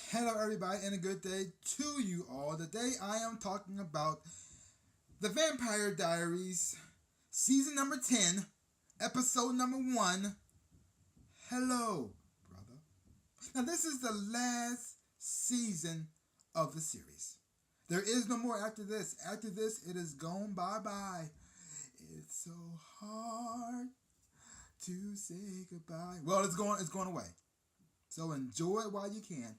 Hello, everybody, and a good day to you all. Today I am talking about the Vampire Diaries, season number 10, episode number 1. Hello, brother. Now, this is the last season of the series. There is no more after this. After this, it is gone bye-bye. It's so hard to say goodbye. Well, it's going away. So enjoy it while you can.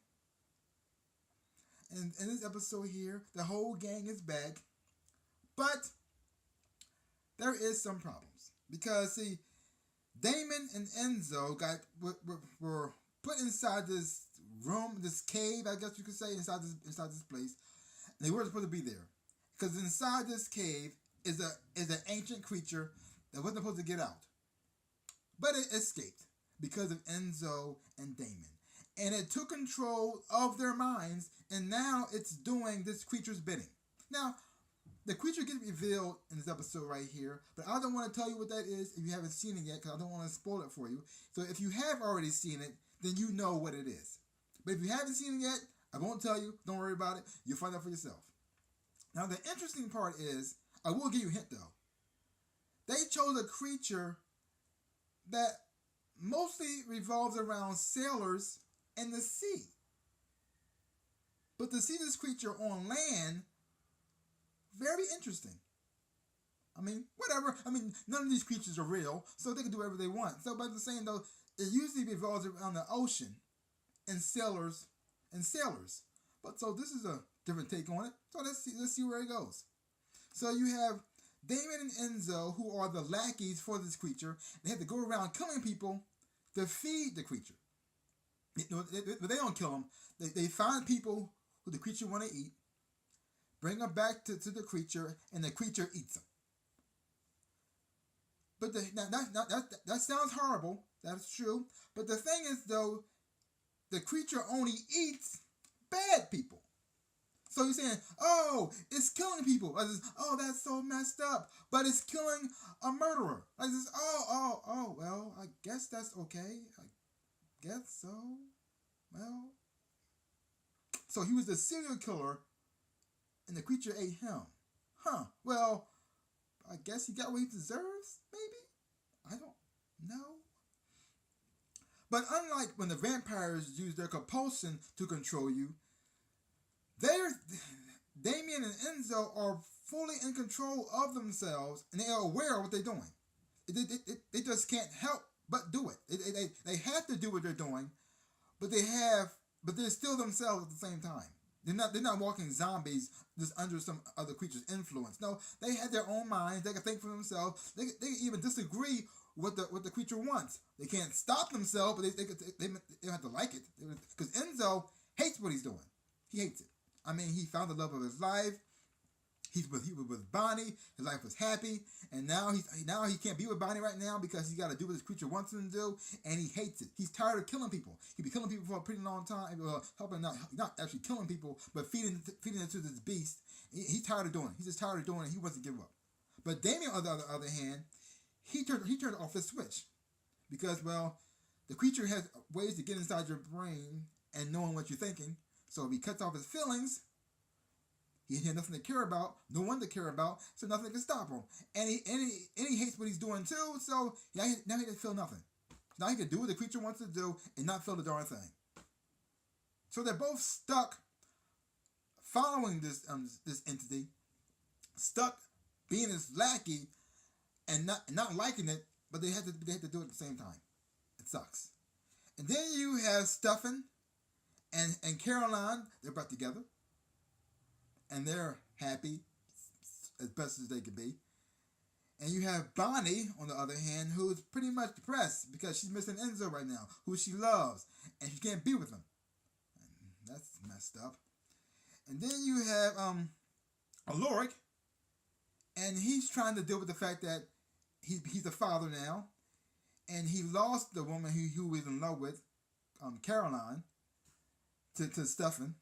And in this episode here, the whole gang is back, but there is some problems because see, Damon and Enzo were put inside this room, this cave, I guess you could say, inside this place. And they weren't supposed to be there because inside this cave is an ancient creature that wasn't supposed to get out, but it escaped because of Enzo and Damon. And it took control of their minds, and now it's doing this creature's bidding. Now, the creature gets revealed in this episode right here, but I don't want to tell you what that is if you haven't seen it yet, because I don't want to spoil it for you. So if you have already seen it, then you know what it is. But if you haven't seen it yet, I won't tell you. Don't worry about it. You'll find out for yourself. Now, the interesting part is, I will give you a hint, though. They chose a creature that mostly revolves around sailors and the sea. But to see this creature on land, very interesting. I mean, whatever. I mean, none of these creatures are real, so they can do whatever they want. So, but the same though, it usually revolves around the ocean and sailors. But so this is a different take on it. So let's see where it goes. So you have Damon and Enzo, who are the lackeys for this creature. They have to go around killing people to feed the creature. But they don't kill them. They find people who the creature want to eat, bring them back to the creature, and the creature eats them. But that sounds horrible. That's true. But the thing is, though, the creature only eats bad people. So you're saying, oh, it's killing people. Oh, that's so messed up. But it's killing a murderer. Well, I guess that's okay. Guess so. Well, so he was the serial killer and the creature ate him. Huh. Well, I guess he got what he deserves, maybe? I don't know. But unlike when the vampires use their compulsion to control you, Damien and Enzo are fully in control of themselves and they are aware of what they're doing. They just can't help but do it. They have to do what they're doing, but they're still themselves at the same time. They're not walking zombies just under some other creature's influence. No, they have their own minds. They can think for themselves. They can even disagree with what the creature wants. They can't stop themselves, but they don't have to like it. Because Enzo hates what he's doing. He hates it. I mean, he found the love of his life. He was with Bonnie. His life was happy, and now he can't be with Bonnie right now because he's got to do what this creature wants him to do, and he hates it. He's tired of killing people. He's been killing people for a pretty long time. Helping not actually killing people, but feeding it to this beast. He's tired of doing it. He's just tired of doing it. He wants to give up. But Damien, on the other hand, he turned off his switch because the creature has ways to get inside your brain and knowing what you're thinking. So if he cuts off his feelings, he had nothing to care about, no one to care about, so nothing can stop him. And he hates what he's doing too, so now he doesn't feel nothing. Now he can do what the creature wants to do and not feel the darn thing. So they're both stuck following this entity, stuck being his lackey and not liking it, but they have to do it at the same time. It sucks. And then you have Stefan and Caroline, they're back together. And they're happy as best as they could be. And you have Bonnie, on the other hand, who is pretty much depressed because she's missing Enzo right now, who she loves, and she can't be with him. And that's messed up. And then you have Aloric, and he's trying to deal with the fact that he's a father now, and he lost the woman who he was in love with, Caroline, to Stefan.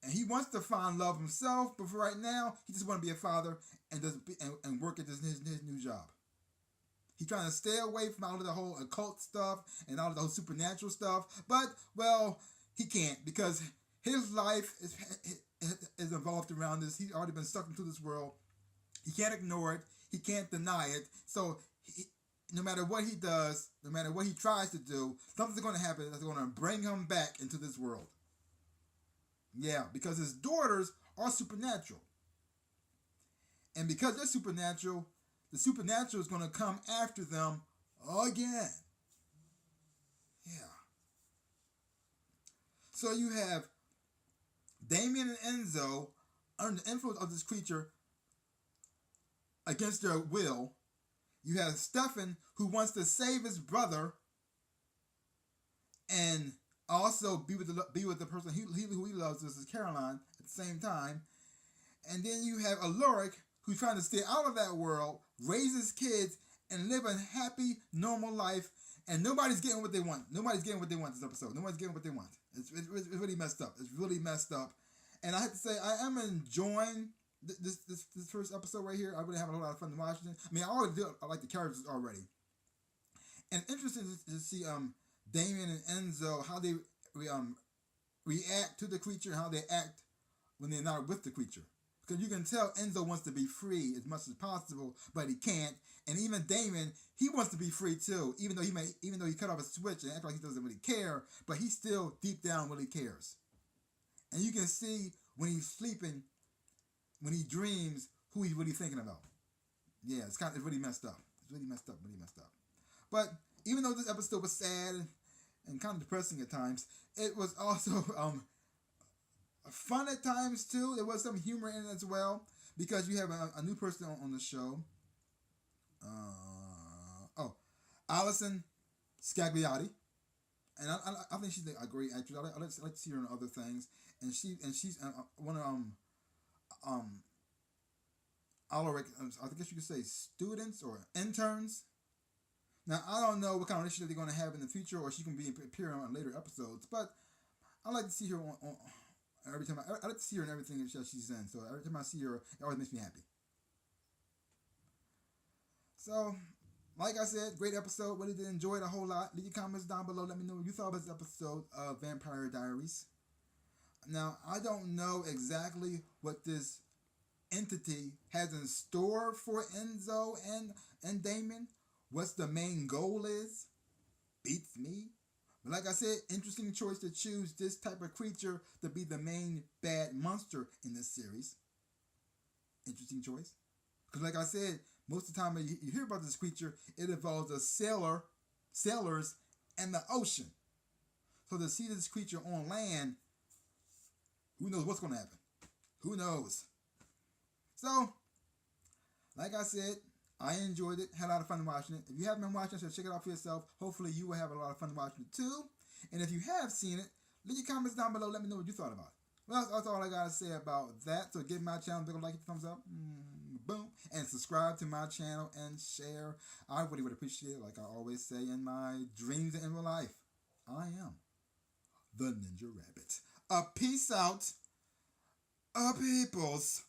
And he wants to find love himself, but for right now, he just wants to be a father and work at his new job. He's trying to stay away from all of the whole occult stuff and all of the whole supernatural stuff. But, he can't, because his life is involved around this. He's already been sucked into this world. He can't ignore it. He can't deny it. So no matter what he does, no matter what he tries to do, something's going to happen that's going to bring him back into this world. Yeah, because his daughters are supernatural. And because they're supernatural, the supernatural is going to come after them again. Yeah. So you have Damon and Enzo under the influence of this creature against their will. You have Stefan, who wants to save his brother and also be with the person who he loves, this is Caroline, at the same time. And then you have Alaric, who's trying to stay out of that world, raise his kids, and live a happy, normal life. And nobody's getting what they want. Nobody's getting what they want this episode. Nobody's getting what they want. It's really messed up. It's really messed up. And I have to say, I am enjoying this first episode right here. I really have a lot of fun watching it. I mean, I already do. I like the characters already. And interesting to see Damon and Enzo, how they react to the creature and how they act when they're not with the creature. Because you can tell Enzo wants to be free as much as possible, but he can't. And even Damon, he wants to be free too, even though he cut off a switch and act like he doesn't really care, but he still deep down really cares. And you can see when he's sleeping, when he dreams, who he's really thinking about. Yeah, it's really messed up. It's really messed up. But even though this episode was sad and kind of depressing at times, it was also fun at times too. There was some humor in it as well, because you have a new person on the show. Allison Scagliotti, and I think she's a great actress. I like to see her in other things, and she's one of Alaric, I guess you could say students or interns. Now I don't know what kind of relationship they're going to have in the future, or she can be appearing on later episodes. But I like to see her on every time. I like to see her in everything that she's in. So every time I see her, it always makes me happy. So, like I said, great episode. Really did enjoy it a whole lot. Leave your comments down below. Let me know what you thought about this episode of Vampire Diaries. Now, I don't know exactly what this entity has in store for Enzo and Damon. What's the main goal is? Beats me. But like I said, interesting choice to choose this type of creature to be the main bad monster in this series. Interesting choice. Because like I said, most of the time you hear about this creature, it involves sailors, and the ocean. So to see this creature on land, who knows what's going to happen? Who knows? So, like I said, I enjoyed it. Had a lot of fun watching it. If you haven't been watching it, so check it out for yourself. Hopefully you will have a lot of fun watching it too. And if you have seen it, leave your comments down below. Let me know what you thought about it. Well, that's all I got to say about that. So give my channel a big like, thumbs up. Boom. And subscribe to my channel and share. I really would appreciate it. Like I always say in my dreams and in real life, I am the Ninja Rabbit. Peace out, peoples.